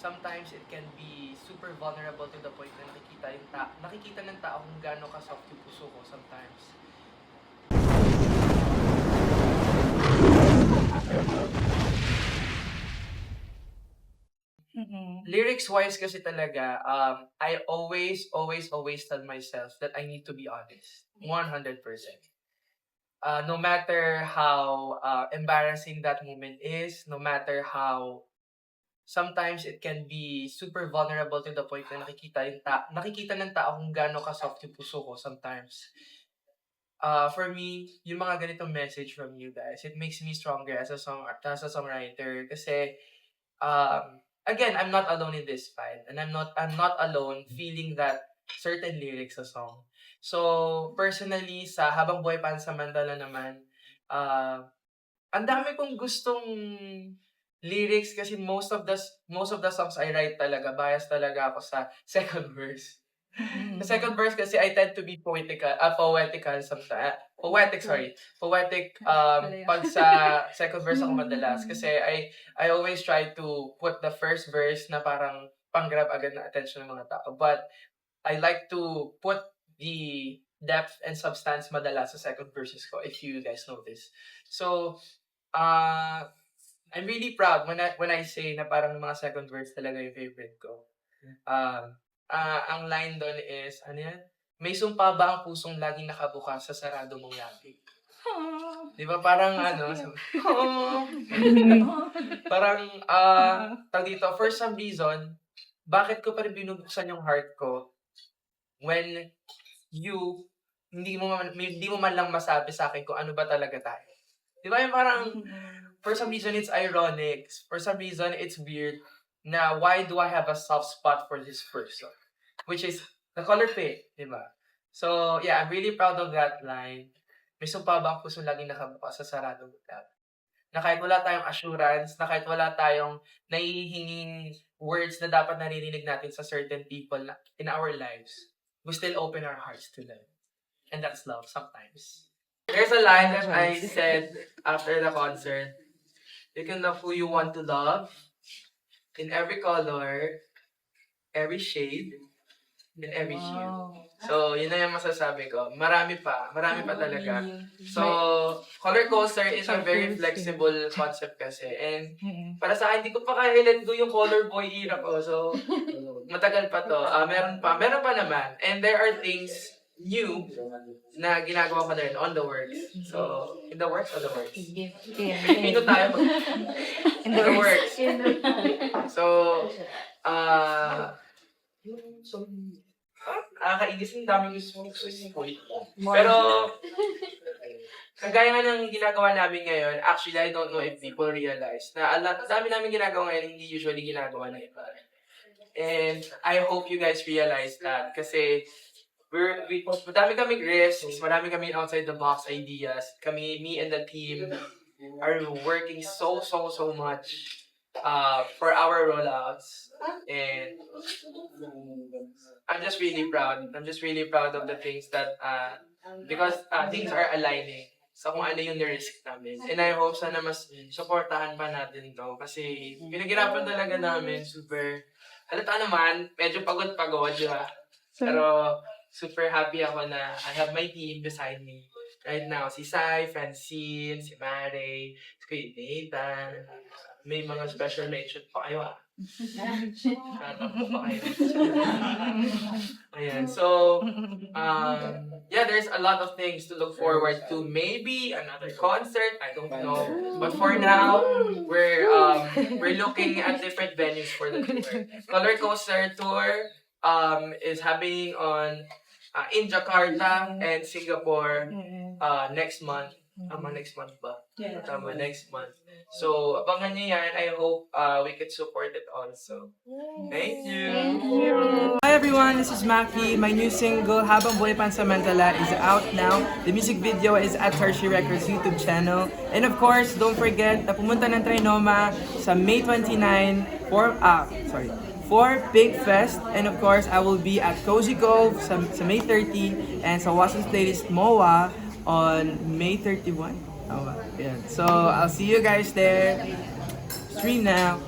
sometimes it can be super vulnerable to the point na nakikita ng tao kung gaano ka soft yung puso ko sometimes. Lyrics-wise kasi talaga, I always tell myself that I need to be honest. 100%. No matter how embarrassing that moment is, no matter how sometimes it can be super vulnerable to the point na nakikita ng tao kung gaano ka soft yung puso ko sometimes. For me, yung mga ganitong message from you guys, it makes me stronger as a songwriter kasi again, I'm not alone in this fight, and I'm not alone feeling that certain lyrics sa song. So, personally, sa Habang Buhay Pansamantala naman, ang dami kong gustong lyrics kasi most of the songs I write talaga, bias talaga ako sa second verse. The second verse kasi I tend to be poetical sometimes. Poetic pag sa second verse ako madalas kasi I always try to put the first verse na parang pang-grab agad na attention ng mga tao. But I like to put the depth and substance madalas sa second verses ko, if you guys know this. So, I'm really proud when I say na parang mga second verse talaga yung favorite ko. Ang line doon is, ano yan? May sumpa ba ang pusong laging nakabukas sa sarado mong labi? Di ba parang ano? Parang, tag dito, for some reason, bakit ko pa rin binubuksan yung heart ko when hindi mo man lang masabi sa akin kung ano ba talaga tayo. Di ba yung parang, for some reason it's ironic, for some reason it's weird, na why do I have a soft spot for this person? Which is the color pink, di ba? So, yeah, I'm really proud of that line. May sumpa ba ang pusong laging nakabukas sa saradong labi? Na kahit wala tayong assurance, na kahit wala tayong nahihinging words na dapat naririnig natin sa certain people in our lives, we still open our hearts to them. And that's love sometimes. There's a line that I said after the concert. You can love who you want to love, in every color, every shade, in every hue. So, yun na yung masasabi ko. Marami pa talaga. So, Color Coaster is a very flexible concept kasi. And para sa akin, hindi ko pa kaya i-let go yung color boy era ko. So, matagal pa to. Meron pa naman. And there are things new na ginagawa ko na rin on the works. So, in the works or the works? Pilipino tayo. In the works. So, kainis ng daming gusto mong point. Pero, kagaya nga ng ginagawa namin ngayon, actually, I don't know if people realize na dami namin ginagawa ngayon, hindi usually ginagawa ng iba. And I hope you guys realize that kasi madami kaming risks, marami kaming outside the box ideas. Me and the team are working so much for our rollouts. And I'm just really proud. I'm just really proud of the things that because things are aligning sa kung ano yung risk namin. And I hope sana mas supportahan pa natin ito kasi pinaghirapan talaga namin super. Halata naman, medyo pagod, di ba? Pero super happy ako na I have my team beside me right now. Si Sai, Francine, si Mare, si Kuya Nathan. May mga special mention pa kayo Ayan. So, yeah, there's a lot of things to look forward to. Maybe another concert, I don't know. But for now, we're looking at different venues for the tour. Color Coaster Tour is happening in Jakarta and Singapore next month. Next month ba? Yeah. Next month. So, abangan nyo yan. I hope we could support it also. Thank you! Hi everyone, this is Maki. My new single, Habang Buhay Pansamantala, is out now. The music video is at Tertiary Records YouTube channel. And of course, don't forget na pumunta ng Trinoma sa May 29 for Big Fest. And of course, I will be at Cozy Cove sa May 30 and sa Watson's Playlist MOA on May 31. Yeah. So, I'll see you guys there. Stream now.